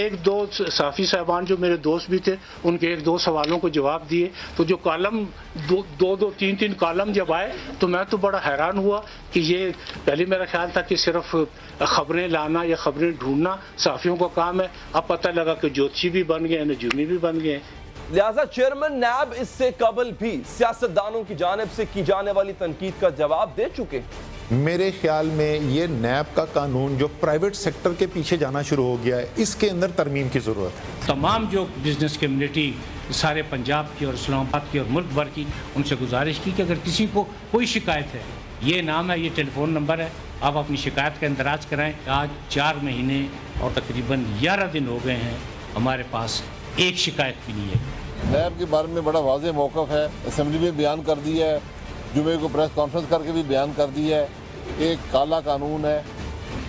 ایک دو صحافی صاحبان جو میرے دوست بھی تھے ان کے ایک دو سوالوں کو جواب دیے، تو جو کالم دو تین کالم جب آئے تو میں تو بڑا حیران ہوا کہ یہ پہلے میرا خیال تھا کہ صرف خبریں لانا یا خبریں ڈھونڈنا صحافیوں کا کام ہے، اب پتہ لگا کہ جوتشی بھی بن گئے، نجومی بھی بن گئے۔ لہٰذا چیئرمین نیب اس سے قبل بھی سیاستدانوں کی جانب سے کی جانے والی تنقید کا جواب دے چکے۔ میرے خیال میں یہ نیب کا قانون جو پرائیویٹ سیکٹر کے پیچھے جانا شروع ہو گیا ہے، اس کے اندر ترمیم کی ضرورت ہے۔ تمام جو بزنس کمیونٹی سارے پنجاب کی اور اسلام آباد کی اور ملک بھر کی، ان سے گزارش کی کہ اگر کسی کو کوئی شکایت ہے، یہ نام ہے، یہ ٹیلی فون نمبر ہے، آپ اپنی شکایت کا اندراج کرائیں۔ آج 4 مہینے اور تقریباً 11 دن ہو گئے ہیں، ہمارے پاس ایک شکایت بھی نہیں ہے۔ نیب کے بارے میں بڑا واضح موقف ہے، اسمبلی میں بیان کر دیا ہے، جمعے کو پریس کانفرنس کر کے بھی بیان کر دیا ہے۔ ایک کالا قانون ہے،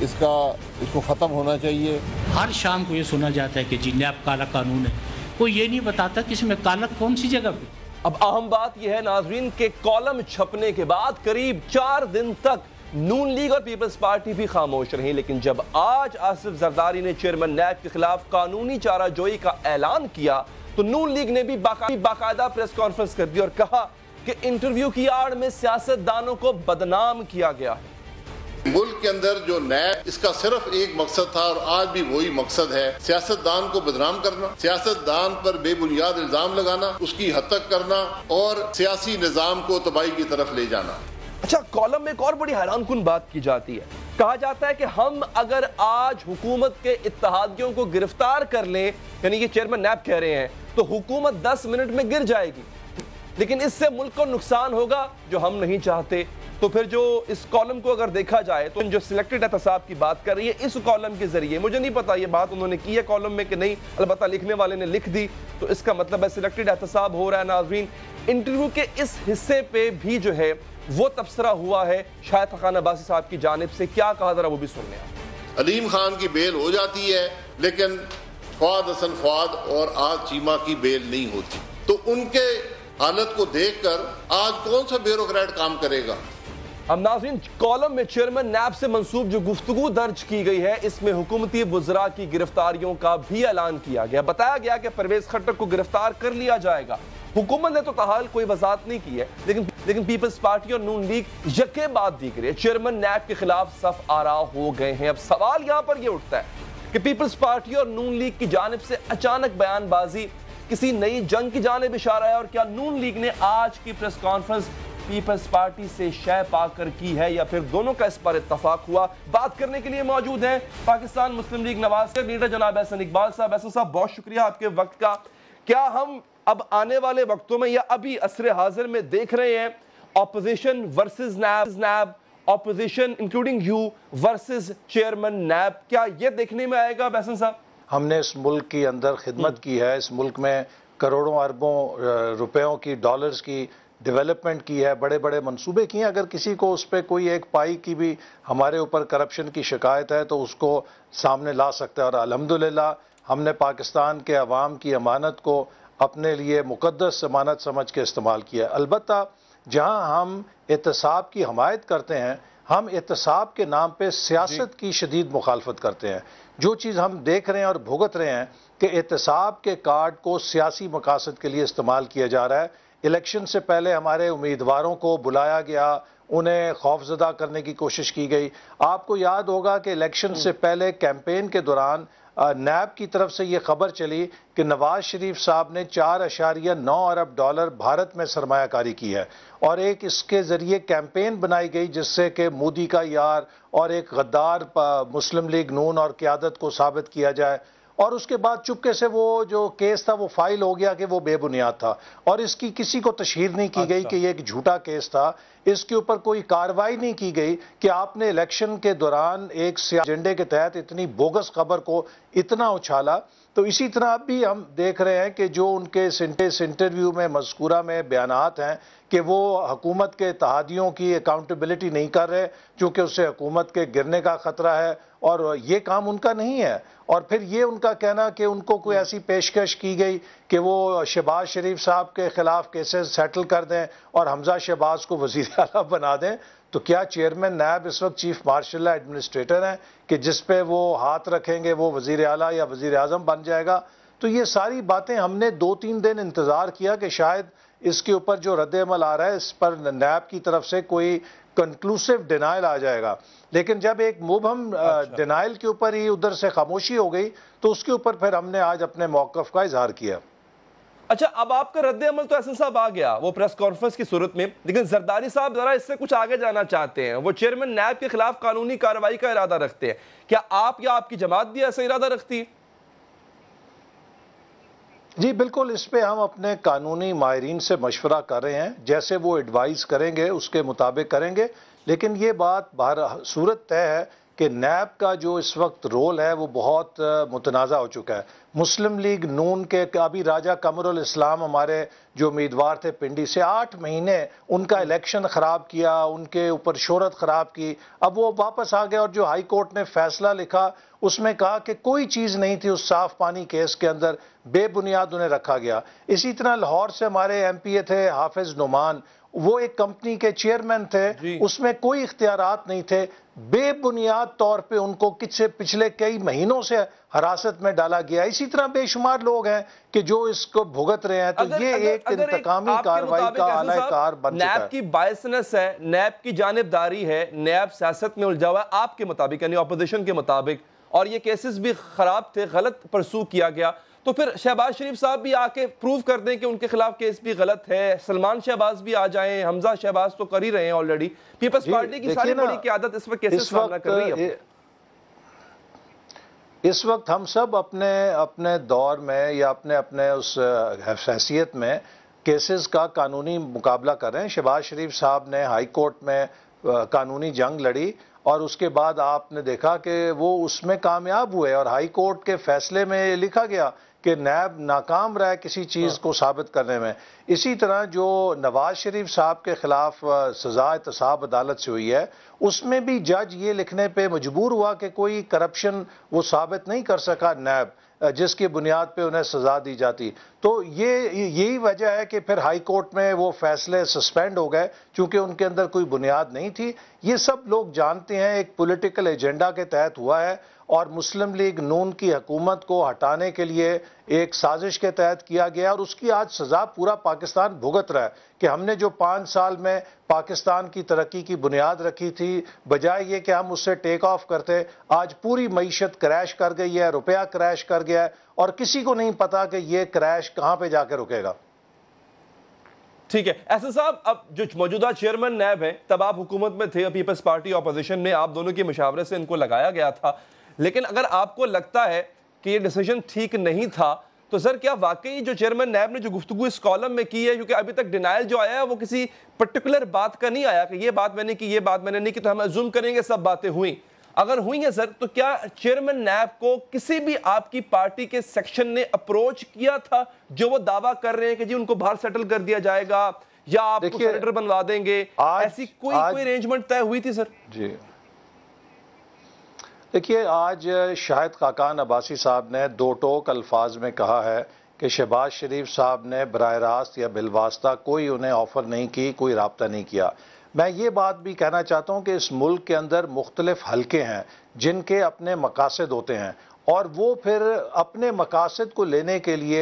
اس کو ختم ہونا چاہیے۔ ہر شام کو یہ سنا جاتا ہے کہ جی نیب کالا قانون ہے، کوئی یہ نہیں بتاتا کہ اس میں کالا کون سی جگہ پہ۔ اب اہم بات یہ ہے ناظرین کہ کالم چھپنے کے بعد قریب 4 دن تک نون لیگ اور پیپلز پارٹی بھی خاموش رہی، لیکن جب آج آصف زرداری نے چیئرمین نیب کے خلاف قانونی چارہ جوئی کا اعلان کیا تو نون لیگ نے بھی باقاعدہ پریس کانفرنس کر دی اور کہا کہ انٹرویو کی آڑ میں سیاستدانوں کو بدنام کیا گیا ہے۔ ملک کے اندر جو نیب، اس کا صرف ایک مقصد تھا اور آج بھی وہی مقصد ہے، سیاستدان کو بدنام کرنا، سیاستدان پر بے بنیاد الزام لگانا، اس کی حد تک کرنا اور سیاسی نظام کو تباہی کی طرف لے جانا۔ اچھا، کالم میں ایک اور بڑی حیران کن بات کی جاتی ہے، کہا جاتا ہے کہ ہم اگر آج حکومت کے اتحادیوں کو گرفتار کر لیں، یعنی یہ چیئرمین نیب کہہ رہے ہیں، تو حکومت 10 منٹ میں گر جائے گی، لیکن اس سے ملک کو نقصان ہوگا جو ہم نہیں چاہتے۔ تو پھر جو اس کالم کو اگر دیکھا جائے تو جو سلیکٹڈ احتساب کی بات کر رہی ہے اس کالم کے ذریعے، مجھے نہیں پتا یہ بات انہوں نے کی ہے کالم میں کہ نہیں، البتہ لکھنے والے نے لکھ دی، تو اس کا مطلب ہے سلیکٹڈ احتساب ہو رہا ہے۔ ناظرین، انٹرویو کے اس حصے پہ بھی جو ہے وہ تبصرہ ہوا ہے شاہد خاقان عباسی صاحب کی جانب سے، کیا کہا ذرا وہ بھی سننے ہیں۔ علیم خان کی بیل ہو جاتی ہے لیکن فواد حسن فواد اور آج چیمہ کی بیل نہیں ہوتی، تو ان کے حالت کو دیکھ کر آج کون سا بیوروکریٹ کام کرے گا؟ اب ناظرین، کالم میں چیئرمین نیب سے منسوب جو گفتگو درج کی گئی ہے اس میں حکومتی وزراء کی گرفتاریوں کا بھی اعلان کیا گیا، بتایا گیا کہ پرویز خٹک کو گرفتار کر لیا جائے گا۔ حکومت نے تو تاحال کوئی وضاحت نہیں کی ہے، لیکن پیپلز پارٹی اور نون لیگ یکے بعد دیگرے چیئرمین نیب کے خلاف صف آراؤ ہو گئے ہیں۔ اب سوال یہاں پر یہ اٹھتا ہے کہ پیپلز پارٹی اور نون لیگ کی جانب سے اچانک بیان بازی کسی نئی جنگ کی جانب اشارہ ہے، اور کیا نون لیگ نے آج کی پریس کانفرنس پیپلز پارٹی سے شے پا کر کی ہے یا پھر دونوں کا اس پر اتفاق ہوا؟ بات کرنے کے لیے موجود ہیں پاکستان مسلم لیگ نواز کے لیڈر جناب احسن اقبال صاحب۔ احسن صاحب، بہت شکریہ آپ کے وقت کا۔ کیا ہم اب آنے والے وقتوں میں یا ابھی عصر حاضر میں دیکھ رہے ہیں opposition versus NAB, opposition including you versus chairman NAB, کیا یہ دیکھنے میں آئے گا احسن صاحب؟ ہم نے اس ملک کی اندر خدمت کی ہے، اس ملک میں کروڑوں اربوں روپیوں کی، ڈالرز کی ڈیولپمنٹ کی ہے، بڑے بڑے منصوبے کیے ہیں۔ اگر کسی کو اس پہ کوئی ایک پائی کی بھی ہمارے اوپر کرپشن کی شکایت ہے تو اس کو سامنے لا سکتا ہے، اور الحمدللہ ہم نے پاکستان کے عوام کی امانت کو اپنے لیے مقدس امانت سمجھ کے استعمال کیا ہے۔ البتہ جہاں ہم احتساب کی حمایت کرتے ہیں، ہم احتساب کے نام پہ سیاست کی شدید مخالفت کرتے ہیں۔ جو چیز ہم دیکھ رہے ہیں اور بھگت رہے ہیں کہ احتساب کے کارڈ کو سیاسی مقاصد کے لیے استعمال کیا جا رہا ہے۔ الیکشن سے پہلے ہمارے امیدواروں کو بلایا گیا، انہیں خوفزدہ کرنے کی کوشش کی گئی۔ آپ کو یاد ہوگا کہ الیکشن سے پہلے کیمپین کے دوران نیب کی طرف سے یہ خبر چلی کہ نواز شریف صاحب نے 4.9 ارب ڈالر بھارت میں سرمایہ کاری کی ہے، اور ایک اس کے ذریعے کیمپین بنائی گئی جس سے کہ مودی کا یار اور ایک غدار مسلم لیگ نون اور قیادت کو ثابت کیا جائے، اور اس کے بعد چپکے سے وہ جو کیس تھا وہ فائل ہو گیا کہ وہ بے بنیاد تھا، اور اس کی کسی کو تشہیر نہیں کی گئی کہ یہ ایک جھوٹا کیس تھا، اس کے اوپر کوئی کارروائی نہیں کی گئی کہ آپ نے الیکشن کے دوران ایک سیاسی ایجنڈے کے تحت اتنی بوگس خبر کو اتنا اچھالا۔ تو اسی طرح اب بھی ہم دیکھ رہے ہیں کہ جو ان کے اس انٹرویو میں مذکورہ میں بیانات ہیں کہ وہ حکومت کے اتحادیوں کی اکاؤنٹیبلٹی نہیں کر رہے، چونکہ اس سے حکومت کے گرنے کا خطرہ ہے، اور یہ کام ان کا نہیں ہے۔ اور پھر یہ ان کا کہنا کہ ان کو کوئی ایسی پیشکش کی گئی کہ وہ شہباز شریف صاحب کے خلاف کیسز سیٹل کر دیں اور حمزہ شہباز کو وزیر اعلیٰ بنا دیں، تو کیا چیئرمین نیب اس وقت چیف مارشل ایڈمنسٹریٹر ہیں کہ جس پہ وہ ہاتھ رکھیں گے وہ وزیر اعلیٰ یا وزیر اعظم بن جائے گا؟ تو یہ ساری باتیں ہم نے 2-3 دن انتظار کیا کہ شاید اس کے اوپر جو رد عمل آ رہا ہے اس پر نیب کی طرف سے کوئی کنکلوسیو ڈینائل آ جائے گا، لیکن جب ایک مبہم ڈینائل کے اوپر ہی ادھر سے خاموشی ہو گئی تو اس کے اوپر پھر ہم نے آج اپنے موقف کا اظہار کیا۔ اچھا، اب آپ کا رد عمل تو احسن صاحب آ گیا وہ پریس کانفرنس کی صورت میں، لیکن زرداری صاحب ذرا اس سے کچھ آگے جانا چاہتے ہیں۔ وہ چیئرمین نیب کے خلاف قانونی کارروائی کا ارادہ رکھتے ہیں، کیا آپ یا آپ کی جماعت بھی ایسا ارادہ رکھتی ہے؟ جی بالکل، اس پہ ہم اپنے قانونی ماہرین سے مشورہ کر رہے ہیں، جیسے وہ ایڈوائز کریں گے اس کے مطابق کریں گے، لیکن یہ بات صورت طے ہے کہ نیب کا جو اس وقت رول ہے وہ بہت متنازع ہو چکا ہے۔ مسلم لیگ نون کے ابھی راجہ قمر الاسلام ہمارے جو امیدوار تھے پنڈی سے، 8 مہینے ان کا الیکشن خراب کیا، ان کے اوپر شہرت خراب کی، اب وہ واپس آ گئے اور جو ہائی کورٹ نے فیصلہ لکھا اس میں کہا کہ کوئی چیز نہیں تھی اس صاف پانی کیس کے اندر، بے بنیاد انہیں رکھا گیا۔ اسی طرح لاہور سے ہمارے ایم پی اے تھے حافظ نعمان، وہ ایک کمپنی کے چیئرمین تھے، اس میں کوئی اختیارات نہیں تھے، بے بنیاد طور پہ ان کو پچھلے کئی مہینوں سے حراست میں ڈالا گیا۔ اسی طرح بے شمار لوگ ہیں کہ جو اس کو بھگت رہے ہیں، تو یہ ایک انتقامی کارروائی کا اعلی کار بن چکا ہے۔ نیب کی بائسنس ہے، نیب کی جانبداری ہے، نیب سیاست میں الجھا ہوا ہے آپ کے مطابق، یعنی اپوزیشن کے مطابق، اور یہ کیسز بھی خراب تھے، غلط پرسو کیا گیا، تو پھر شہباز شریف صاحب بھی آ کے پروف کر دیں کہ ان کے خلاف کیس بھی غلط ہے، سلمان شہباز بھی آ جائیں، حمزہ شہباز تو کر ہی رہے ہیں آلریڈی، پیپلز پارٹی کی ساری بڑی قیادت اس وقت کیسے سامنا کر رہی ہے؟ اس وقت ہم سب اپنے دور میں یا اپنے اس حیثیت میں کیسز کا قانونی مقابلہ کر رہے ہیں۔ شہباز شریف صاحب نے ہائی کورٹ میں قانونی جنگ لڑی اور اس کے بعد آپ نے دیکھا کہ وہ اس میں کامیاب ہوئے، اور ہائی کورٹ کے فیصلے میں لکھا گیا کہ نیب ناکام رہا ہے کسی چیز کو ثابت کرنے میں۔ اسی طرح جو نواز شریف صاحب کے خلاف سزا احتساب عدالت سے ہوئی ہے، اس میں بھی جج یہ لکھنے پہ مجبور ہوا کہ کوئی کرپشن وہ ثابت نہیں کر سکا نیب، جس کی بنیاد پہ انہیں سزا دی جاتی۔ تو یہی وجہ ہے کہ پھر ہائی کورٹ میں وہ فیصلے سسپینڈ ہو گئے، چونکہ ان کے اندر کوئی بنیاد نہیں تھی۔ یہ سب لوگ جانتے ہیں ایک پولیٹیکل ایجنڈا کے تحت ہوا ہے، اور مسلم لیگ نون کی حکومت کو ہٹانے کے لیے ایک سازش کے تحت کیا گیا، اور اس کی آج سزا پورا پاکستان بھگت رہا ہے کہ ہم نے جو 5 سال میں پاکستان کی ترقی کی بنیاد رکھی تھی، بجائے یہ کہ ہم اس سے ٹیک آف کرتے، آج پوری معیشت کریش کر گئی ہے، روپیہ کریش کر گیا ہے، اور کسی کو نہیں پتا کہ یہ کریش کہاں پہ جا کے رکے گا۔ ٹھیک ہے احسن صاحب، اب جو موجودہ چیئرمین نیب ہیں، تب آپ حکومت میں تھے، پیپلز پارٹی اپوزیشن میں، آپ دونوں کی مشاورت سے ان کو لگایا گیا تھا، لیکن اگر آپ کو لگتا ہے کہ یہ ڈیسیجن ٹھیک نہیں تھا تو سر کیا واقعی جو چیئرمین نیب نے جو گفتگو اس کالم میں کی ہے، کیونکہ ابھی تک ڈینائل جو آیا ہے وہ کسی پرٹیکولر بات کا نہیں آیا کہ یہ بات میں نے کی، یہ بات میں نے نہیں کی، تو ہم زوم کریں گے سب باتیں ہوئیں، اگر ہوئی ہیں سر، تو کیا چیئرمین نیب کو کسی بھی آپ کی پارٹی کے سیکشن نے اپروچ کیا تھا جو وہ دعویٰ کر رہے ہیں کہ جی ان کو باہر سیٹل کر دیا جائے گا یا آپ کو سینیٹر بنوا دیں گے، ایسی کوئی ارینجمنٹ طے ہوئی تھی سر؟ جی دیکھیے، آج شاہد خاقان عباسی صاحب نے 2 ٹوک الفاظ میں کہا ہے کہ شہباز شریف صاحب نے براہ راست یا بالواسطہ کوئی انہیں آفر نہیں کی، کوئی رابطہ نہیں کیا۔ میں یہ بات بھی کہنا چاہتا ہوں کہ اس ملک کے اندر مختلف حلقے ہیں جن کے اپنے مقاصد ہوتے ہیں، اور وہ پھر اپنے مقاصد کو لینے کے لیے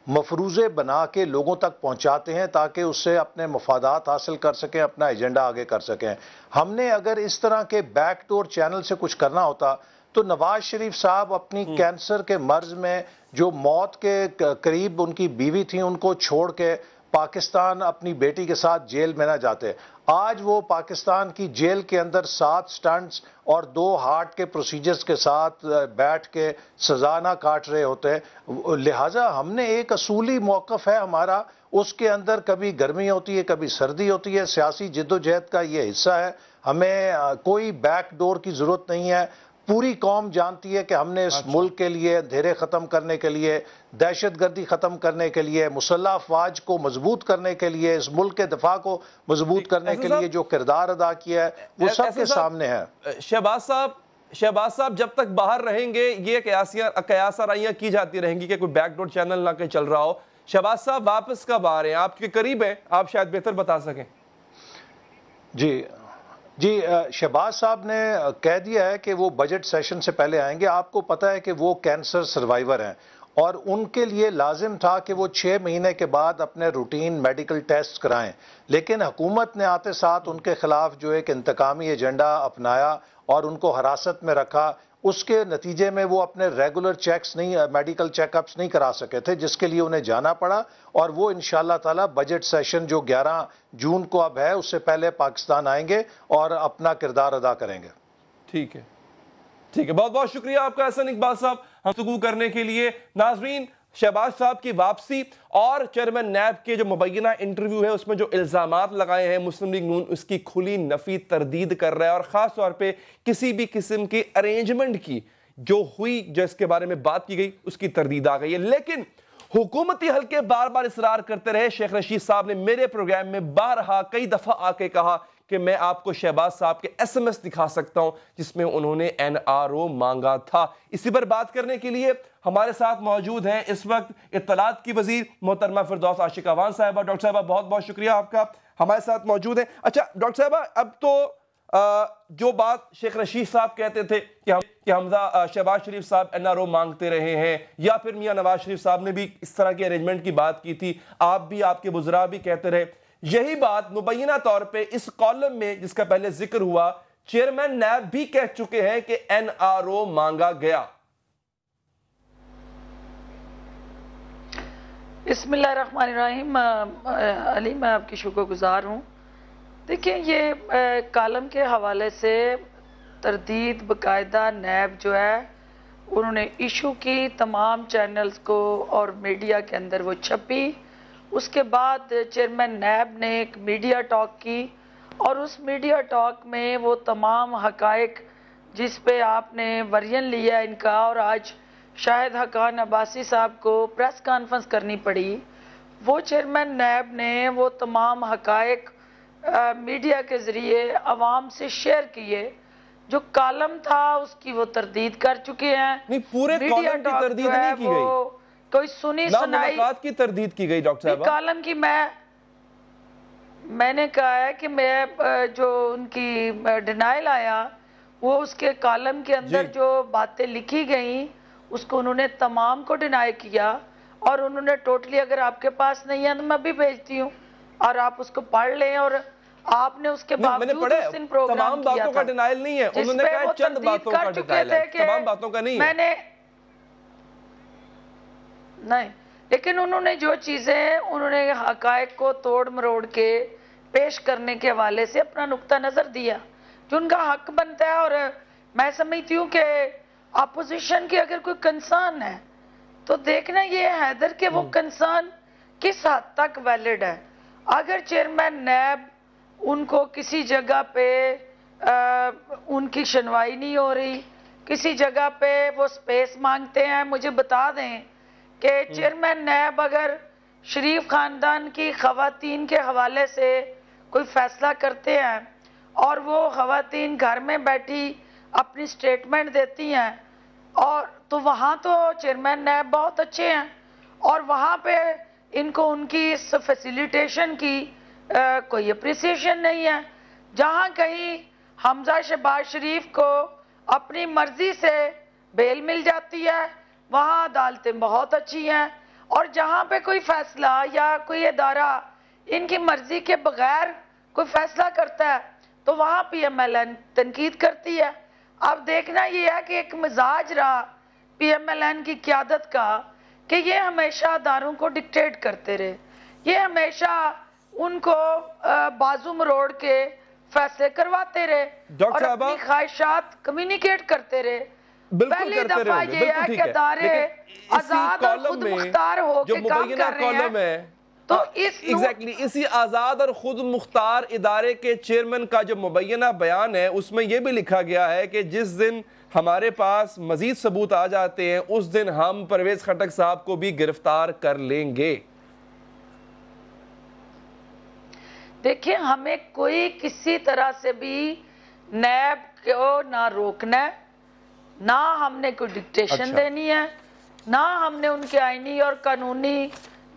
مفروضے بنا کے لوگوں تک پہنچاتے ہیں تاکہ اس سے اپنے مفادات حاصل کر سکیں، اپنا ایجنڈا آگے کر سکیں۔ ہم نے اگر اس طرح کے بیک ڈور چینل سے کچھ کرنا ہوتا تو نواز شریف صاحب اپنی کینسر کے مرض میں جو موت کے قریب ان کی بیوی تھیں ان کو چھوڑ کے پاکستان اپنی بیٹی کے ساتھ جیل میں نہ جاتے۔ آج وہ پاکستان کی جیل کے اندر 7 سٹنٹس اور 2 ہارٹ کے پروسیجرز کے ساتھ بیٹھ کے سزا نہ کاٹ رہے ہوتے۔ لہٰذا ہم نے ایک اصولی موقف ہے ہمارا، اس کے اندر کبھی گرمی ہوتی ہے، کبھی سردی ہوتی ہے، سیاسی جدوجہد کا یہ حصہ ہے۔ ہمیں کوئی بیک ڈور کی ضرورت نہیں ہے۔ پوری قوم جانتی ہے کہ ہم نے اس ملک کے لیے اندھیرے ختم کرنے کے لیے، دہشت گردی ختم کرنے کے لیے، مسلح افواج کو مضبوط کرنے کے لیے، اس ملک کے دفاع کو مضبوط کرنے کے لیے جو کردار ادا کیا ہے وہ سب کے سامنے ہے۔ شہباز صاحب جب تک باہر رہیں گے یہ قیاس آرائیاں کی جاتی رہیں گی کہ کوئی بیک ڈور چینل نہ کہیں چل رہا ہو۔ شہباز صاحب واپس کب آ رہے ہیں؟ آپ کے قریب ہیں، آپ شاید بہتر بتا سکیں۔ جی جی شہباز صاحب نے کہہ دیا ہے کہ وہ بجٹ سیشن سے پہلے آئیں گے. آپ کو پتا ہے کہ وہ کینسر سروائیور ہیں اور ان کے لیے لازم تھا کہ وہ 6 مہینے کے بعد اپنے روٹین میڈیکل ٹیسٹ کرائیں, لیکن حکومت نے آتے ساتھ ان کے خلاف جو ایک انتقامی ایجنڈا اپنایا اور ان کو حراست میں رکھا. اس کے نتیجے میں وہ اپنے ریگولر چیکس نہیں, میڈیکل چیک اپس نہیں کرا سکے تھے, جس کے لیے انہیں جانا پڑا, اور وہ انشاءاللہ تعالی بجٹ سیشن جو 11 جون کو اب ہے اس سے پہلے پاکستان آئیں گے اور اپنا کردار ادا کریں گے. ٹھیک ہے, ٹھیک ہے, بہت بہت شکریہ آپ کا احسن اقبال صاحب گفتگو کرنے کے لیے. ناظرین, شہباز صاحب کی واپسی اور چیئرمین نیب کے جو مبینہ انٹرویو ہے اس میں جو الزامات لگائے ہیں مسلم لیگ نون اس کی کھلی نفی تردید کر رہا ہے, اور خاص طور پہ کسی بھی قسم کی ارینجمنٹ کی جو ہوئی جس کے بارے میں بات کی گئی اس کی تردید آ گئی ہے. لیکن حکومتی حلقے بار بار اصرار کرتے رہے. شیخ رشید صاحب نے میرے پروگرام میں بارہا کئی دفعہ آ کے کہا کہ میں آپ کو شہباز صاحب کے ایس ایم ایس دکھا سکتا ہوں جس میں انہوں نے NRO مانگا تھا. اسی پر بات کرنے کے لیے ہمارے ساتھ موجود ہیں اس وقت اطلاعات کی وزیر محترمہ فردوس عاشق اعوان صاحبہ. ڈاکٹر صاحبہ بہت بہت شکریہ آپ کا ہمارے ساتھ موجود ہیں. اچھا ڈاکٹر صاحبہ, اب تو جو بات شیخ رشید صاحب کہتے تھے کہ حمزہ شہباز شریف صاحب NRO مانگتے رہے ہیں, یا پھر میاں نواز شریف صاحب نے بھی اس طرح کے ارینجمنٹ کی بات کی تھی, آپ بھی آپ کے وزراء بھی کہتے رہے, یہی بات مبینہ طور پہ اس کالم میں جس کا پہلے ذکر ہوا چیئرمین نیب بھی کہہ چکے ہیں کہ NRO مانگا گیا. بسم اللہ الرحمن الرحیم. علی, میں آپ کی شکر گزار ہوں. دیکھیں, یہ کالم کے حوالے سے تردید باقاعدہ نیب جو ہے انہوں نے ایشو کی, تمام چینلز کو اور میڈیا کے اندر وہ چھپی. اس کے بعد چیئرمین نیب نے ایک میڈیا ٹاک کی, اور اس میڈیا ٹاک میں وہ تمام حقائق جس پہ آپ نے ورژن لیا ان کا, اور آج شاہد حقان عباسی صاحب کو پریس کانفرنس کرنی پڑی, وہ چیئرمین نیب نے وہ تمام حقائق میڈیا کے ذریعے عوام سے شیئر کیے. جو کالم تھا اس کی وہ تردید کر چکے ہیں. نہیں, پورے کالم کی تردید نہیں کی گئی, کوئی سنی سنائی ملاقات کی تردید کی گئی. ڈاکٹر صاحب کالم کی میں نے کہا ہے کہ میں جو ان کی ڈینائل آیا وہ اس کے کالم کے اندر جو باتیں لکھی گئیں اس کو انہوں نے تمام کو ڈینائی کیا, اور انہوں نے ٹوٹلی, اگر آپ کے پاس نہیں ہے تو میں بھی بھیجتی ہوں اور آپ اس کو پڑھ لیں. اور آپ نے اس کے باوجود اس دن پروگرام تمام باتوں کا ڈینائل نہیں ہے, انہوں نے کہا چند باتوں کا ڈینائل ہے, تمام باتوں کا نہیں ہے. نہیں, لیکن انہوں نے جو چیزیں انہوں نے حقائق کو توڑ مروڑ کے پیش کرنے کے حوالے سے اپنا نقطہ نظر دیا جو ان کا حق بنتا ہے. اور میں سمجھتی ہوں کہ اپوزیشن کی اگر کوئی کنسرن ہے تو دیکھنا یہ ہے حیدر کہ وہ کنسرن کس حد تک ویلڈ ہے. اگر چیئرمین نیب ان کو کسی جگہ پہ ان کی سنوائی نہیں ہو رہی, کسی جگہ پہ وہ سپیس مانگتے ہیں, مجھے بتا دیں کہ چیئرمین نیب اگر شریف خاندان کی خواتین کے حوالے سے کوئی فیصلہ کرتے ہیں اور وہ خواتین گھر میں بیٹھی اپنی سٹیٹمنٹ دیتی ہیں, اور تو وہاں تو چیئرمین نیب بہت اچھے ہیں, اور وہاں پہ ان کو ان کی اس فیسیلیٹیشن کی کوئی اپریسیشن نہیں ہے. جہاں کہیں حمزہ شہباز شریف کو اپنی مرضی سے بیل مل جاتی ہے وہاں عدالتیں بہت اچھی ہیں, اور جہاں پہ کوئی فیصلہ یا کوئی ادارہ ان کی مرضی کے بغیر کوئی فیصلہ کرتا ہے تو وہاں PMLN تنقید کرتی ہے. اب دیکھنا یہ ہے کہ ایک مزاج رہا PMLN کی قیادت کا کہ یہ ہمیشہ اداروں کو ڈکٹیٹ کرتے رہے, یہ ہمیشہ ان کو بازو مروڑ کے فیصلے کرواتے رہے اور اپنی خواہشات کمیونیکیٹ کرتے رہے. پہلی دفعہ یہ ہے کہ ادارے آزاد اور خود مختار ہو کے کام کر رہے ہیں. تو اسی آزاد اور خود مختار ادارے کے چیئرمین کا جو مبینہ بیان ہے اس میں یہ بھی لکھا گیا ہے کہ جس دن ہمارے پاس مزید ثبوت آ جاتے ہیں اس دن ہم پرویز خٹک صاحب کو بھی گرفتار کر لیں گے. دیکھیں, ہمیں کوئی کسی طرح سے بھی نیب کو نہ روکنا ہے, نہ ہم نے کوئی ڈکٹیشن دینی ہے, نہ ہم نے ان کے آئینی اور قانونی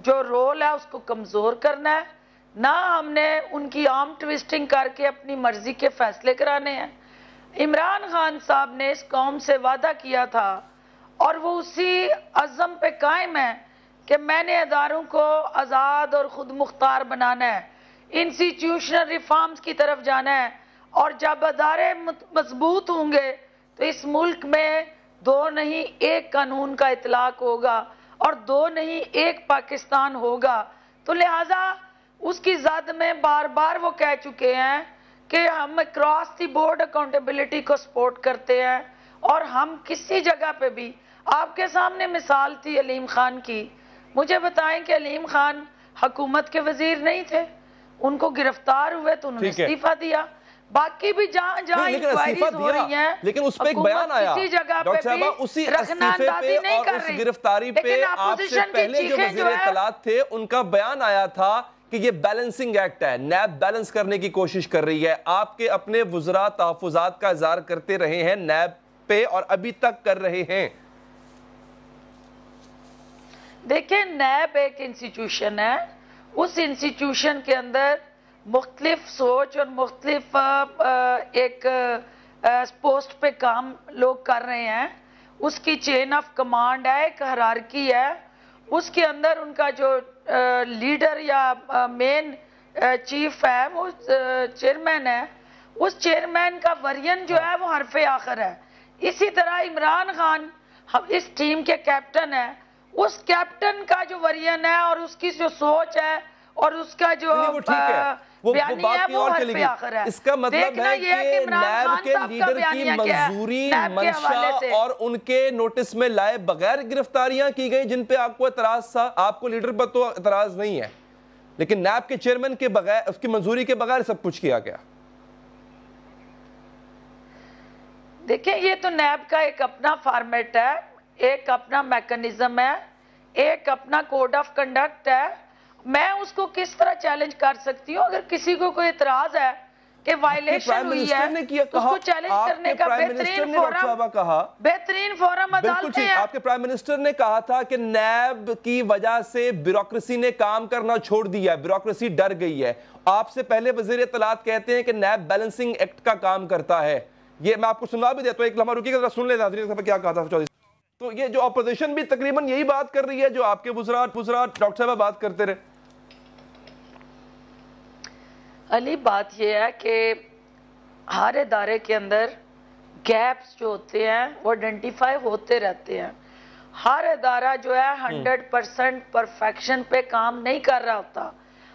جو رول ہے اس کو کمزور کرنا ہے, نہ ہم نے ان کی آرم ٹویسٹنگ کر کے اپنی مرضی کے فیصلے کرانے ہیں. عمران خان صاحب نے اس قوم سے وعدہ کیا تھا اور وہ اسی عزم پہ قائم ہے کہ میں نے اداروں کو آزاد اور خود مختار بنانا ہے, انسٹیٹیوشنل ریفارمز کی طرف جانا ہے, اور جب ادارے مضبوط ہوں گے تو اس ملک میں 2 نہیں 1 قانون کا اطلاق ہوگا اور 2 نہیں 1 پاکستان ہوگا. تو لہٰذا اس کی زد میں بار بار وہ کہہ چکے ہیں کہ ہم کراس دی بورڈ اکاؤنٹیبلٹی کو سپورٹ کرتے ہیں, اور ہم کسی جگہ پہ بھی, آپ کے سامنے مثال تھی علیم خان کی, مجھے بتائیں کہ علیم خان حکومت کے وزیر نہیں تھے, ان کو گرفتار ہوئے تو انہوں نے استعفیٰ دیا. باقی بھی جہاں جہاں انکوائریز ہو رہی ہیں, لیکن اس پہ ایک بیان آیا کسی جگہ پہ ڈاکٹر صاحبہ, اسی استعفے پہ اور اس گرفتاری پہ آپ سے پہلے جو وزیر اطلاعات تھے ان کا بیان آیا تھا کہ یہ بیلنسنگ ایکٹ ہے, نیب بیلنس کرنے کی کوشش کر رہی ہے. آپ کے اپنے وزراء تحفظات کا اظہار کرتے رہے ہیں نیب پہ اور ابھی تک کر رہے ہیں. دیکھیں نیب ایک انسٹیٹیوشن ہے, اس انسٹیٹیوشن کے اندر مختلف سوچ اور مختلف ایک پوسٹ پہ کام لوگ کر رہے ہیں. اس کی چین آف کمانڈ ہے, ایک ہرارکی ہے, اس کے اندر ان کا جو لیڈر یا مین چیف ہے وہ چیئرمین ہے, اس چیئرمین کا ورین جو ہے وہ حرف آخر ہے. اسی طرح عمران خان اس ٹیم کے کیپٹن ہے, اس کیپٹن کا جو ورین ہے اور اس کی جو سوچ ہے اور اس کا جو بیانی ہے وہ حرف آخر ہے. اس کا مطلب ہے کہ نیب کے لیڈر کی منظوری, منشا اور ان کے نوٹس میں لائے بغیر گرفتاریاں کی گئی جن پہ آپ کو اعتراض تھا. آپ کو لیڈر پر تو اعتراض نہیں ہے, لیکن نیب کے چیئرمین کے بغیر, اس کی منظوری کے بغیر سب کچھ کیا گیا. دیکھیں یہ تو نیب کا ایک اپنا فارمیٹ ہے, ایک اپنا میکنزم ہے, ایک اپنا کوڈ آف کنڈکٹ ہے. میں اس کو کس طرح چیلنج کر سکتی ہوں؟ اگر کسی کو کوئی اعتراض ہے کہ وائلیشن ہوئی ہے اس کو چیلنج کرنے کا بہترین فورم عدالتیں ہیں. آپ کے پرائم منسٹر نے کہا تھا کہ نیب کی وجہ سے بیوروکریسی نے کام کرنا چھوڑ دیا ہے, بیوروکریسی ڈر گئی ہے. آپ سے پہلے وزیر اطلاعات کہتے ہیں کہ نیب بیلنسنگ ایکٹ کا کام کرتا ہے. یہ میں آپ کو سنا بھی دیتا ہوں, ایک لمحہ رکیے گا, سن لیں ناظرین کیا کہا تھا چودھری. تو یہ جو اپوزیشن بھی تقریباً یہی بات کر رہی ہے جو آپ کے وزراء ڈاکٹر صاحب بات کرتے رہے. علی بات یہ ہے کہ ہر ادارے کے اندر گیپس جو ہوتے ہیں وہ آئیڈینٹیفائی ہوتے رہتے ہیں. ہر ادارہ جو ہے 100% پرفیکشن پہ کام نہیں کر رہا ہوتا.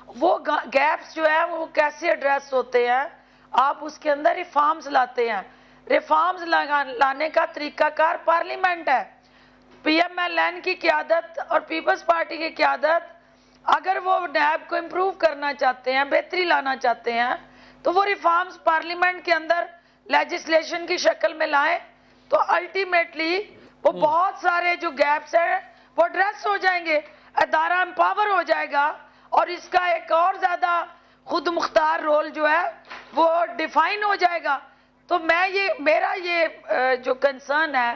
وہ گیپس جو ہے وہ کیسے ایڈریس ہوتے ہیں؟ آپ اس کے اندر ریفارمز لاتے ہیں. ریفارمز لانے کا طریقہ کار پارلیمنٹ ہے. پی ایم ایل این کی قیادت اور پیپلز پارٹی کی قیادت اگر وہ نیب کو امپروو کرنا چاہتے ہیں, بہتری لانا چاہتے ہیں, تو وہ ریفارمز پارلیمنٹ کے اندر لیجسلیشن کی شکل میں لائیں تو الٹیمیٹلی وہ بہت سارے جو گیپس ہیں وہ ایڈریس ہو جائیں گے, ادارہ امپاور ہو جائے گا اور اس کا ایک اور زیادہ خود مختار رول جو ہے وہ ڈیفائن ہو جائے گا. تو میرا یہ جو کنسرن ہے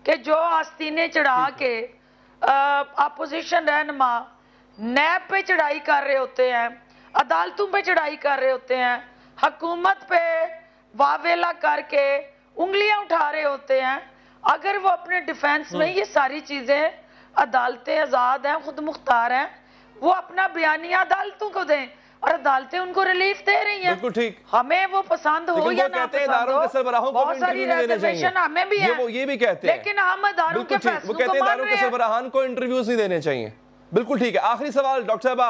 کہ جو آستینے چڑھا کے اپوزیشن رہنما نیب پہ چڑھائی کر رہے ہوتے ہیں, عدالتوں پہ چڑھائی کر رہے ہوتے ہیں, حکومت پہ واویلا کر کے انگلیاں اٹھا رہے ہوتے ہیں, اگر وہ اپنے ڈیفینس میں یہ ساری چیزیں, عدالتیں آزاد ہیں, خود مختار ہیں, وہ اپنا بیانیہ عدالتوں کو دیں اور عدالتیں ان کو ریلیف دے رہی ہیں. بالکل ٹھیک, ہمیں وہ پسند ہو یا نہ پسند ہو, بہت ساری ریزرویشن ہمیں بھی ہیں, یہ بھی کہتے ہیں, لیکن ہم اداروں کے فیصلوں کو مان رہے ہیں. سربراہان کو انٹرویوز نہیں دینے چاہیے. بالکل ٹھیک ہے. آخری سوال ڈاکٹر صاحب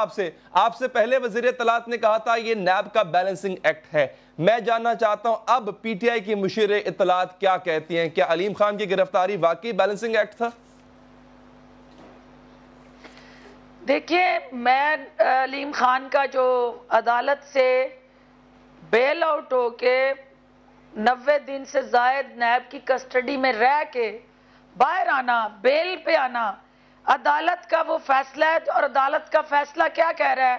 آپ سے پہلے وزیر اطلاعات نے کہا تھا یہ نیب کا بیلنسنگ ایکٹ ہے. میں جاننا چاہتا ہوں اب پی ٹی آئی کی مشیر اطلاعات کیا کہتی ہیں, کیا علیم خان کی گرفتاری واقعی بیلنسنگ ایکٹ تھا؟ دیکھیں میں علیم خان کا جو عدالت سے بیل آؤٹ ہو کے 90 دن سے زائد نیب کی کسٹڈی میں رہ کے باہر آنا, بیل پہ آنا, عدالت کا وہ فیصلہ ہے اور عدالت کا فیصلہ کیا کہہ رہا ہے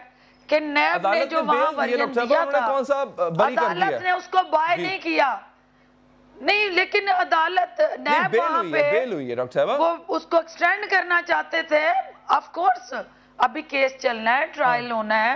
کہ نیب نے جو وہاں ورین دیا تھا عدالت نے اس کو بائی نہیں کیا. نہیں, لیکن عدالت نیب وہاں پہ وہ اس کو ایکسٹینڈ کرنا چاہتے تھے. آف کورس ابھی کیس چلنا ہے, ٹرائل ہونا ہے,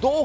2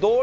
2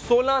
16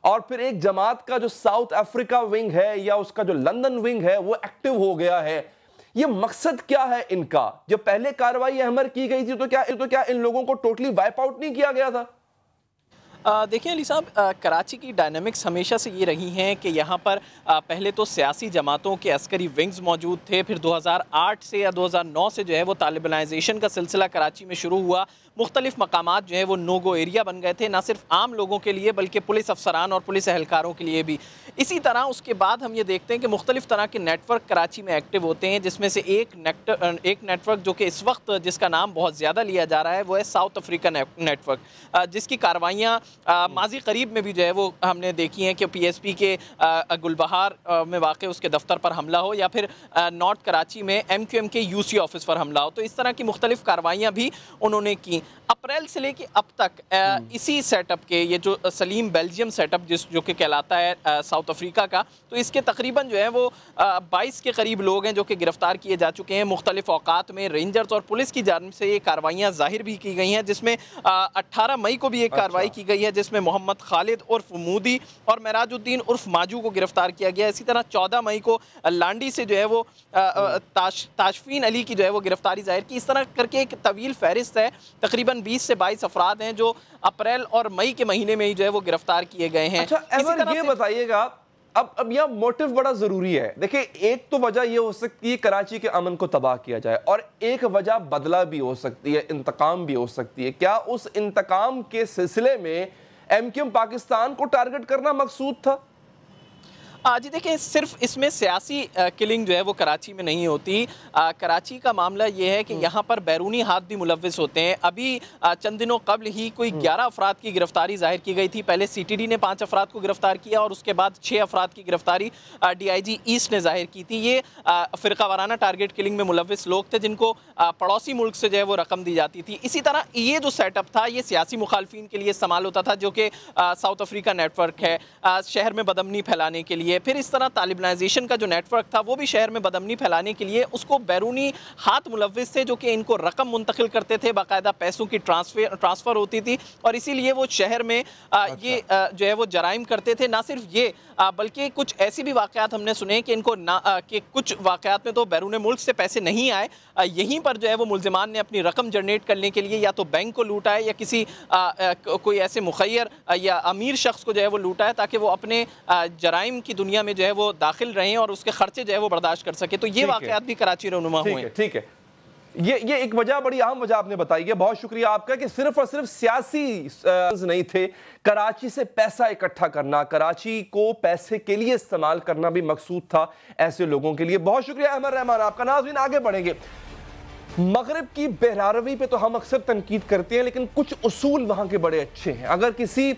اور پھر ایک جماعت کا جو ساؤتھ افریقہ ونگ ہے یا اس کا جو لندن ونگ ہے وہ ایکٹیو ہو گیا ہے. یہ مقصد کیا ہے ان کا؟ جو پہلے کارروائی احمر کی گئی تھی تو کیا ان لوگوں کو ٹوٹلی وائپ آؤٹ نہیں کیا گیا تھا؟ دیکھیں علی صاحب، کراچی کی ڈائنامکس ہمیشہ سے یہ رہی ہیں کہ یہاں پر پہلے تو سیاسی جماعتوں کے عسکری ونگز موجود تھے، پھر 2008 سے یا 2009 سے جو ہے وہ طالبانائزیشن کا سلسلہ کراچی میں شروع ہوا. مختلف مقامات جو ہے وہ نو گو ایریا بن گئے تھے، نہ صرف عام لوگوں کے لیے بلکہ پولیس افسران اور پولیس اہلکاروں کے لیے بھی. اسی طرح اس کے بعد ہم یہ دیکھتے ہیں کہ مختلف طرح کے نیٹ ورک کراچی میں ایکٹیو ہوتے ہیں، جس میں سے ایک نیٹ ورک جو کہ اس وقت جس کا نام بہت زیادہ لیا جا رہا ہے وہ ہے ساؤتھ افریقہ نیٹ ورک، جس کی کاروائیاں ماضی قریب میں بھی جو ہے وہ ہم نے دیکھی ہیں کہ پی ایس پی کے گلبہار میں واقع اس کے دفتر پر حملہ ہو یا پھر نارتھ کراچی میں ایم کیو ایم کے یو سی آفس پر حملہ ہو. تو اس طرح کی مختلف کاروائیاں بھی انہوں نے کی. اپریل سے لے کے اب تک اسی سیٹ اپ کے، یہ جو سلیم بیلجیم سیٹ اپ جو کہ کہلاتا ہے ساؤتھ افریقہ کا، تو اس کے تقریباً جو ہے وہ 22 کے قریب لوگ ہیں جو کہ گرفتار کیے جا چکے ہیں. مختلف اوقات میں رینجرز اور پولیس کی جانب سے یہ کاروائیاں ظاہر بھی کی گئی ہیں، جس میں 18 مئی کو بھی ایک کاروائی کی گئی ہے جس میں محمد خالد عرف مودی اور معراج الدین عرف ماجو کو گرفتار کیا گیا. اسی طرح 14 مئی کو لانڈی سے جو ہے وہ تاشفین علی کی جو ہے وہ گرفتاری ظاہر کی. اس طرح کر کے ایک طویل فہرست ہے، تقریباً 20 سے 22 افراد ہیں جو اپریل اور مئی کے مہینے میں ہی جو ہے وہ گرفتار کیے گئے ہیں. اچھا احمد یہ بتائیے گا، اب یہ موٹیو بڑا ضروری ہے. دیکھیں ایک تو وجہ یہ ہو سکتی ہے کراچی کے امن کو تباہ کیا جائے، اور ایک وجہ بدلہ بھی ہو سکتی ہے، انتقام بھی ہو سکتی ہے. کیا اس انتقام کے سلسلے میں ایم کیو ایم پاکستان کو ٹارگٹ کرنا مقصود تھا؟ جی دیکھیں، صرف اس میں سیاسی کلنگ جو ہے وہ کراچی میں نہیں ہوتی. کراچی کا معاملہ یہ ہے کہ یہاں پر بیرونی ہاتھ بھی ملوث ہوتے ہیں. ابھی چند دنوں قبل ہی کوئی 11 افراد کی گرفتاری ظاہر کی گئی تھی. پہلے سی ٹی ڈی نے 5 افراد کو گرفتار کیا اور اس کے بعد 6 افراد کی گرفتاری ڈی آئی جی ایسٹ نے ظاہر کی تھی. یہ فرقہ وارانہ ٹارگٹ کلنگ میں ملوث لوگ تھے جن کو پڑوسی ملک سے جو ہے وہ رقم دی جاتی تھی. اسی طرح یہ جو سیٹ اپ تھا یہ سیاسی مخالفین کے لیے استعمال ہوتا تھا، جو کہ ساؤتھ افریقہ نیٹ ورک ہے، شہر میں بدامنی پھیلانے کے لیے. پھر اس طرح طالبانائزیشن کا جو نیٹ ورک تھا وہ بھی شہر میں بدامنی پھیلانے کے لیے اس کو بیرونی ہاتھ ملوث تھے جو کہ ان کو رقم منتقل کرتے تھے، باقاعدہ پیسوں کی ٹرانسفر ہوتی تھی، اور اسی لیے وہ شہر میں یہ جو ہے وہ جرائم کرتے تھے. نہ صرف یہ بلکہ کچھ ایسی بھی واقعات ہم نے سنے کہ ان کو کہ کچھ واقعات میں تو بیرون ملک سے پیسے نہیں آئے، یہیں پر جو ہے وہ ملزمان نے اپنی رقم جنریٹ کرنے کے لیے یا تو بینک کو لوٹا ہے یا کسی کوئی ایسے مخیر یا امیر شخص کو جو ہے وہ لوٹا ہے تاکہ وہ اپنے جرائم کی دنیا میں جو ہے وہ داخل رہیں اور اس کے خرچے جو ہے وہ برداشت کر سکے. تو یہ واقعات بھی کراچی رونما ہوئے ہیں. ٹھیک ہے، یہ ایک وجہ بڑی اہم وجہ آپ نے بتائی ہے. بہت شکریہ آپ کا کہ صرف اور صرف سیاسی نہیں تھے، کراچی سے پیسہ اکٹھا کرنا، کراچی کو پیسے کے لیے استعمال کرنا بھی مقصود تھا ایسے لوگوں کے لیے. بہت شکریہ احمد رحمان آپ کا. ناظرین آگے بڑھیں گے. مغرب کی بہراروی پہ تو ہم اکثر تنقید کرتے ہیں لیکن کچھ اصول وہاں کے بڑے اچھے ہیں. اگر کسی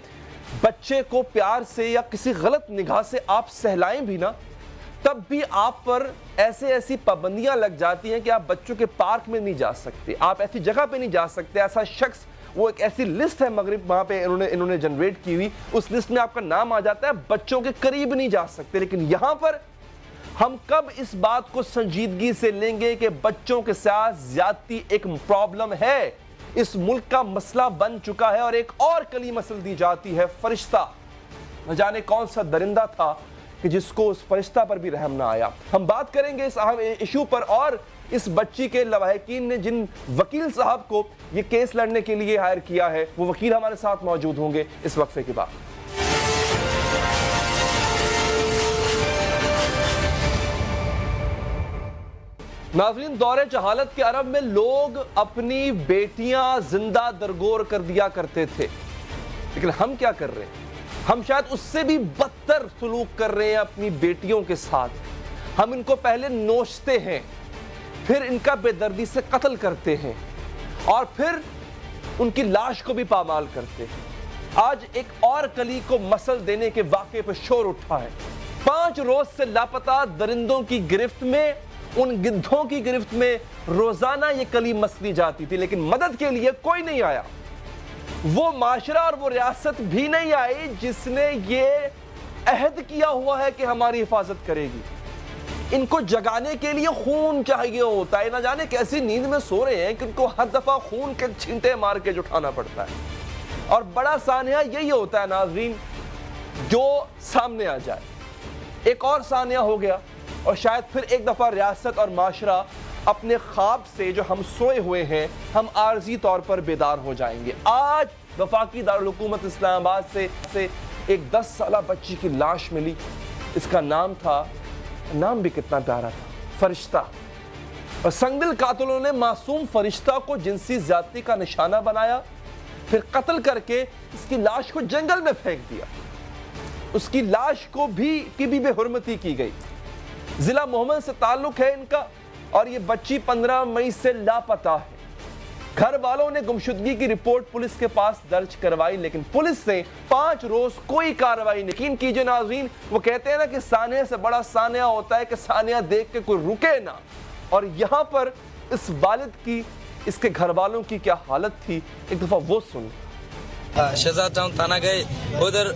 بچے کو پیار سے یا کسی غلط نگاہ سے آپ سہلائیں بھی نا، تب بھی آپ پر ایسی پابندیاں لگ جاتی ہیں کہ آپ بچوں کے پارک میں نہیں جا سکتے، آپ ایسی جگہ پہ نہیں جا سکتے. ایسا شخص، وہ ایک ایسی لسٹ ہے مغرب وہاں پہ انہوں نے جنریٹ کی ہوئی، اس لسٹ میں آپ کا نام آ جاتا ہے، بچوں کے قریب نہیں جا سکتے. لیکن یہاں پر ہم کب اس بات کو سنجیدگی سے لیں گے کہ بچوں کے ساتھ زیادتی ایک پرابلم ہے، اس ملک کا مسئلہ بن چکا ہے. اور ایک اور کلی مثل دی جاتی ہے، فرشتہ. نہ جانے کون سا درندہ تھا کہ جس کو اس فرشتہ پر بھی رحم نہ آیا. ہم بات کریں گے اس اہم ایشو پر اور اس بچی کے لواحقین نے جن وکیل صاحب کو یہ کیس لڑنے کے لیے ہائر کیا ہے، وہ وکیل ہمارے ساتھ موجود ہوں گے اس وقفے کے بعد. ناظرین، دور جہالت کے عرب میں لوگ اپنی بیٹیاں زندہ درگور کر دیا کرتے تھے، لیکن ہم کیا کر رہے ہیں؟ ہم شاید اس سے بھی بدتر سلوک کر رہے ہیں اپنی بیٹیوں کے ساتھ. ہم ان کو پہلے نوچتے ہیں، پھر ان کا بے دردی سے قتل کرتے ہیں اور پھر ان کی لاش کو بھی پامال کرتے ہیں. آج ایک اور کلی کو مسل دینے کے واقعے پہ شور اٹھا ہے. 5 روز سے لاپتہ درندوں کی گرفت میں، ان گدھوں کی گرفت میں روزانہ یہ کلی مسلی جاتی تھی، لیکن مدد کے لیے کوئی نہیں آیا. وہ معاشرہ اور وہ ریاست بھی نہیں آئی جس نے یہ عہد کیا ہوا ہے کہ ہماری حفاظت کرے گی. ان کو جگانے کے لیے خون چاہیے ہوتا ہے. نہ جانے کیسی نیند میں سو رہے ہیں کہ ان کو ہر دفعہ خون کے چھینٹے مار کے اٹھانا پڑتا ہے. اور بڑا سانحہ یہی ہوتا ہے ناظرین جو سامنے آ جائے. ایک اور ثانیہ ہو گیا اور شاید پھر ایک دفعہ ریاست اور معاشرہ اپنے خواب سے جو ہم سوئے ہوئے ہیں ہم عارضی طور پر بیدار ہو جائیں گے. آج وفاقی دارالحکومت اسلام آباد سے ایک 10 سالہ بچی کی لاش ملی. اس کا نام بھی کتنا پیارا تھا, فرشتہ. اور سنگدل قاتلوں نے معصوم فرشتہ کو جنسی زیادتی کا نشانہ بنایا, پھر قتل کر کے اس کی لاش کو جنگل میں پھینک دیا. اس کی لاش کو بھی بے حرمتی کی گئی. ضلع محمد سے تعلق ہے ان کا اور یہ بچی 15 مئی سے لاپتہ ہے. گھر والوں نے گمشدگی کی رپورٹ پولیس کے پاس درج کروائی لیکن پولیس نے 5 روز کوئی کارروائی نہیں کی. یقین کیجئے ناظرین, وہ کہتے ہیں نا کہ سانحے سے بڑا سانحہ ہوتا ہے کہ سانحہ دیکھ کے کوئی رکے نہ. اور یہاں پر اس والد کی, اس کے گھر والوں کی کیا حالت تھی, ایک دفعہ وہ سن. شہزاد ٹاؤن تھانہ ادھر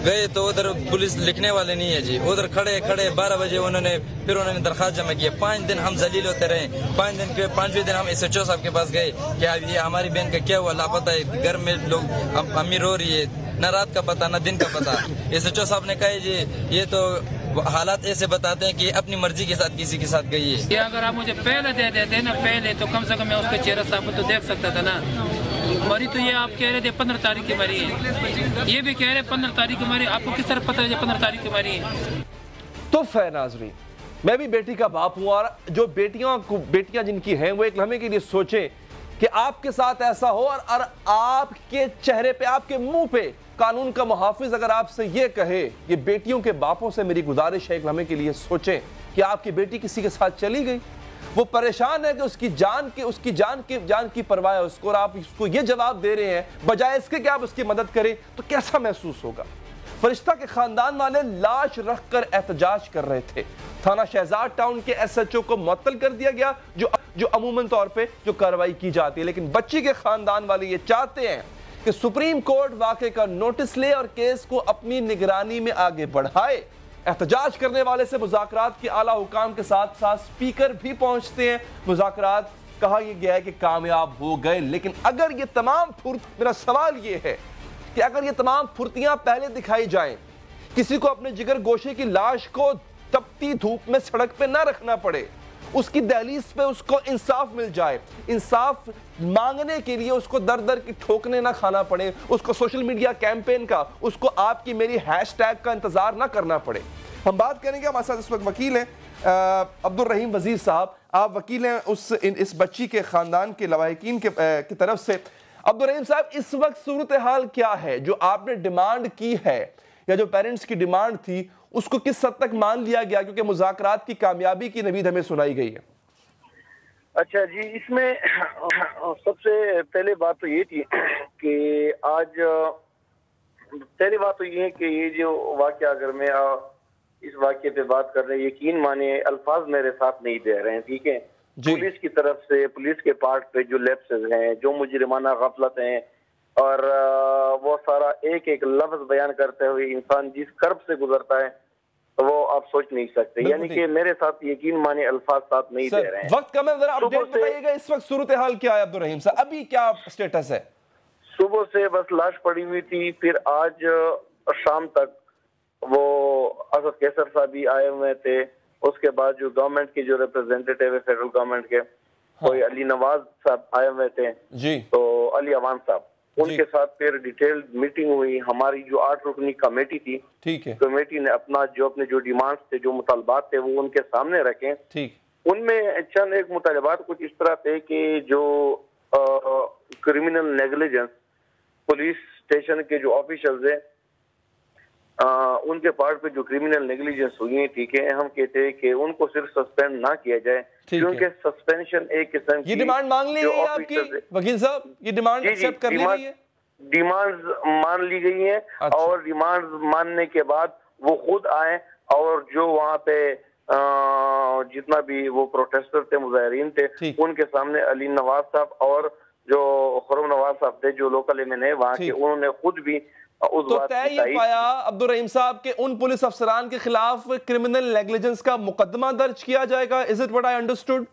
گئے تو ادھر پولیس لکھنے والے نہیں ہے جی. ادھر کھڑے 12 بجے انہوں نے درخواست جمع کی. 5 دن ہم ذلیل ہوتے رہے. 5 دن کے 5ویں دن ہم SHO صاحب کے پاس گئے کہ یہ ہماری بہن کا کیا ہوا, لاپتہ ہے. گھر میں لوگ امی رو رہی ہے, نہ رات کا پتہ نہ دن کا پتہ. SHO صاحب نے کہا جی یہ تو حالات ایسے بتاتے ہیں کہ اپنی مرضی کے ساتھ کسی کے ساتھ گئی ہے. یہ اگر آپ مجھے پہلے دے دیتے نا, پہلے تو کم سے کم میں اس کے چہرہ صاحب کو تو دیکھ سکتا تھا نا. مری تو یہ آپ کہہ رہے تھے 15 تاریخ کی مری ہے, یہ بھی کہہ رہے 15 تاریخ کی مری. آپ کو کس طرح پتہ ہے 15 تاریخ کی مری ہے؟ تو ہے ناظرین, میں بھی بیٹی کا باپ ہوں اور جو بیٹیاں جن کی ہیں وہ ایک لمحے کے لیے سوچیں کہ آپ کے ساتھ ایسا ہو اور آپ کے چہرے پہ, آپ کے منہ پہ قانون کا محافظ اگر آپ سے یہ کہے. یہ بیٹیوں کے باپوں سے میری گزارش ہے, ایک لمحے کے لیے سوچیں کہ آپ کی بیٹی کسی کے ساتھ چلی گئی, وہ پریشان ہے کہ اس کی جان کی پرواہ ہے اس کو, اور آپ اس کو یہ جواب دے رہے ہیں بجائے اس کے کہ آپ اس کی مدد کریں, تو کیسا محسوس ہوگا. فرشتہ کے خاندان والے لاش رکھ کر احتجاج کر رہے تھے. تھانہ شہزاد ٹاؤن کے SHO کو معطل کر دیا گیا جو عموماً طور پہ جو کارروائی کی جاتی ہے, لیکن بچی کے خاندان والے یہ چاہتے ہیں کہ سپریم کورٹ واقعے کا نوٹس لے اور کیس کو اپنی نگرانی میں آگے بڑھائے. احتجاج کرنے والے سے مذاکرات کے اعلیٰ حکام کے ساتھ ساتھ سپیکر بھی پہنچتے ہیں. مذاکرات کہا یہ گیا ہے کہ کامیاب ہو گئے, لیکن اگر یہ تمام میرا سوال یہ ہے کہ اگر یہ تمام پھرتیاں پہلے دکھائی جائیں, کسی کو اپنے جگر گوشے کی لاش کو تپتی دھوپ میں سڑک پہ نہ رکھنا پڑے, اس کی دہلیز پہ اس کو انصاف مل جائے, انصاف مانگنے کے لیے اس کو در کی ٹھوکنے نہ کھانا پڑے, اس کو سوشل میڈیا کیمپین کا, اس کو آپ کی میری ہیش ٹیگ کا انتظار نہ کرنا پڑے. ہم بات کریں گے, ہمارے ساتھ اس وقت وکیل ہیں عبدالرحیم وزیر صاحب. آپ وکیل ہیں اس بچی کے خاندان کے لواحقین کی طرف سے. عبدالرحیم صاحب, اس وقت صورتحال کیا ہے؟ جو آپ نے ڈیمانڈ کی ہے یا جو پیرنٹس کی ڈیمانڈ تھی اس کو کس حد تک مان لیا گیا, کیونکہ مذاکرات کی کامیابی کی نوید ہمیں سنائی گئی ہے. اچھا جی, اس میں سب سے پہلے بات تو یہ تھی کہ آج پہلی بات تو یہ ہے کہ یہ جو واقعہ, اگر میں اس واقعے پہ بات کر رہے ہیں, یقین مانے الفاظ میرے ساتھ نہیں دے رہے ہیں, ٹھیک ہے. پولیس کی طرف سے, پولیس کے پارٹ پہ جو لیپسز ہیں, جو مجرمانہ غفلت ہیں, اور وہ سارا ایک لفظ بیان کرتے ہوئے انسان جس کرب سے گزرتا ہے وہ آپ سوچ نہیں سکتے. یعنی کہ میرے ساتھ یقین مانے الفاظ ساتھ نہیں دے رہے ہیں. وقت کم ہے, ذرا اپڈیٹ بتائیے گا اس وقت صورتحال کیا ہے عبدالرحیم صاحب, ابھی کیا سٹیٹس ہے؟ صبح سے بس لاش پڑی ہوئی تھی, پھر آج شام تک وہ اسد کیسر صاحب بھی آئے ہوئے تھے, اس کے بعد جو گورنمنٹ کے جو ریپرزینٹیٹیو ہے فیڈرل گورنمنٹ کے, کوئی علی نواز صاحب آئے ہوئے تھے جی, تو علی اوان صاحب, ان کے ساتھ پھر ڈیٹیل میٹنگ ہوئی. ہماری جو 8 رکنی کمیٹی تھی, ٹھیک ہے, کمیٹی نے اپنے جو ڈیمانڈز تھے, جو مطالبات تھے, وہ ان کے سامنے رکھے. ٹھیک, ان میں چند ایک مطالبات کچھ اس طرح تھے کہ جو کرمنل نیگلیجنس پولیس اسٹیشن کے جو آفیشلز ہیں ان کے پارٹ پہ جو کرمنل نیگلیجنس ہوئی ہیں, ٹھیک ہے, ہم کہتے ہیں کہ ان کو صرف سسپینڈ نہ کیا جائے, کیونکہ سسپینشن ایک قسم کی, یہ ڈیمانڈ مانگ لی گئی ہے آپ کی وکیل صاحب, یہ ڈیمانڈ ایکسپٹ کر لی گئی ہے؟ ڈیمانڈز مان لی گئی ہیں, اور ڈیمانڈز ماننے کے بعد وہ خود آئیں اور جو وہاں پہ جتنا بھی وہ پروٹیسٹر تھے, مظاہرین تھے, ان کے سامنے علی نواز صاحب اور جو خرم نواز صاحب تھے جو لوکل ایم این اے وہاں کے, انہوں نے خود بھی تو طے یہ پایا عبدالرحیم صاحب کہ ان پولیس افسران کے خلاف کرمنل نیگلیجنس کا مقدمہ درج کیا جائے گا. Is it what I understood?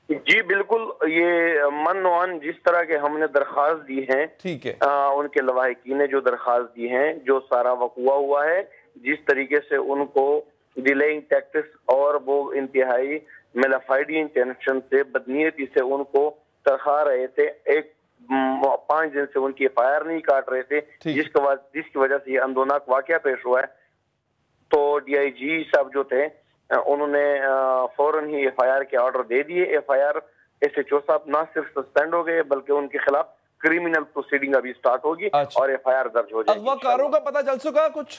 جی بالکل، یہ من جس طرح کے ہم نے درخواست دی ہیں، ٹھیک ہے، ان کے لواحقین نے جو درخواست دی ہیں، جو سارا وقوع ہوا ہے، جس طریقے سے ان کو ڈیلیئنگ ٹیکٹس اور وہ انتہائی میلافائڈی انٹینشن سے بدنیتی سے ان کو ترخا رہے تھے، 5 دن سے ان کی ایف آئی آر نہیں کاٹ رہے تھے، جس کی وجہ سے یہ اندوناک واقعہ پیش ہوا ہے. تو ڈی آئی جی صاحب جو تھے انہوں نے فوراً ہی ایف آئی آر کے آرڈر دے دیے. F I R S H O صاحب نہ صرف سسپینڈ ہو گئے بلکہ ان کے خلاف کریمنل پروسیڈنگ ابھی سٹارٹ ہوگی اور ایف آئی آر درج ہو جائے گی. اغوا کاروں کا پتہ چل سکا کچھ؟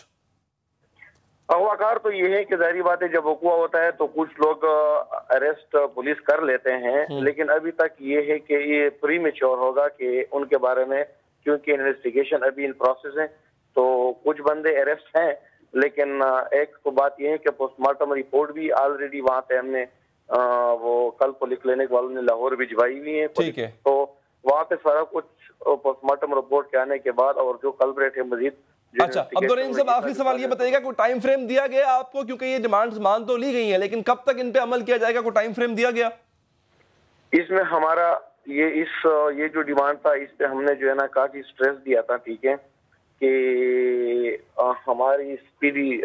اغوا کار تو یہ ہے کہ ظاہری بات ہے جب وقوع ہوتا ہے تو کچھ لوگ اریسٹ پولیس کر لیتے ہیں، لیکن ابھی تک یہ ہے کہ یہ پری میچور ہوگا کہ ان کے بارے میں، کیونکہ انویسٹیگیشن ابھی ان پروسیس ہے تو کچھ بندے اریسٹ ہیں. لیکن ایک تو بات یہ ہے کہ پوسٹ مارٹم رپورٹ بھی آلریڈی وہاں پہ ہم نے وہ کل پولی کلینک والوں نے لاہور بھجوائی ہوئی ہے. ٹھیک ہے، تو وہاں پہ سارا کچھ پوسٹ مارٹم رپورٹ کے آنے کے بعد اور جو کلپریٹ ہے مزید. اچھا عبدالرحیم صاحب، آخری سوال یہ بتائیے گا کوئی ٹائم فریم دیا گیا آپ کو؟ کیونکہ یہ ڈیمانڈز مان تو لی گئی ہیں لیکن کب تک ان پہ عمل کیا جائے گا، کوئی ٹائم فریم دیا گیا؟ اس میں ہمارا یہ جو ڈیمانڈ تھا اس پہ ہم نے جو ہے نا کافی سٹریس دیا تھا، ٹھیک ہے، کہ ہماری اسپیڈی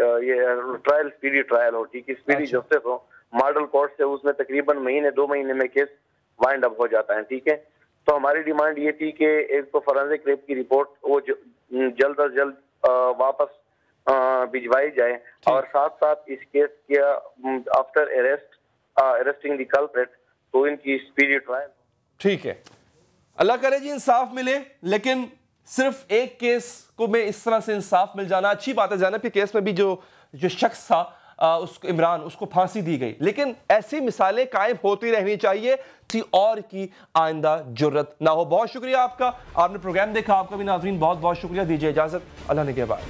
ٹرائل ہو، ٹھیک ہے، اسپیڈی جسٹس ہو. ماڈل کورٹ سے اس میں تقریباً 2 مہینے میں کیس وائنڈ اپ ہو جاتا ہے، ٹھیک ہے. تو ہماری ڈیمانڈ یہ تھی کہ ایک تو فورینسک ریپ کی رپورٹ وہ جلد از جلد واپس بھجوائی جائے اور ساتھ ساتھ اس کیس کیا آفٹر ارسٹنگ دی کلپریٹ تو ان کی اسپیڈی ٹرائل. ٹھیک ہے، اللہ کرے جی انصاف ملے، لیکن صرف ایک کیس کو میں اس طرح سے انصاف مل جانا اچھی بات ہے. زینب کے کیس میں بھی جو شخص تھا عمران، اس کو پھانسی دی گئی، لیکن ایسی مثالیں قائم ہوتی رہنی چاہیے کسی اور کی آئندہ جرت نہ ہو. بہت شکریہ آپ کا، آپ نے پروگرام دیکھا، آپ کا بھی ناظرین بہت بہت شکریہ. دیجیے اجازت، اللہ نگہبان.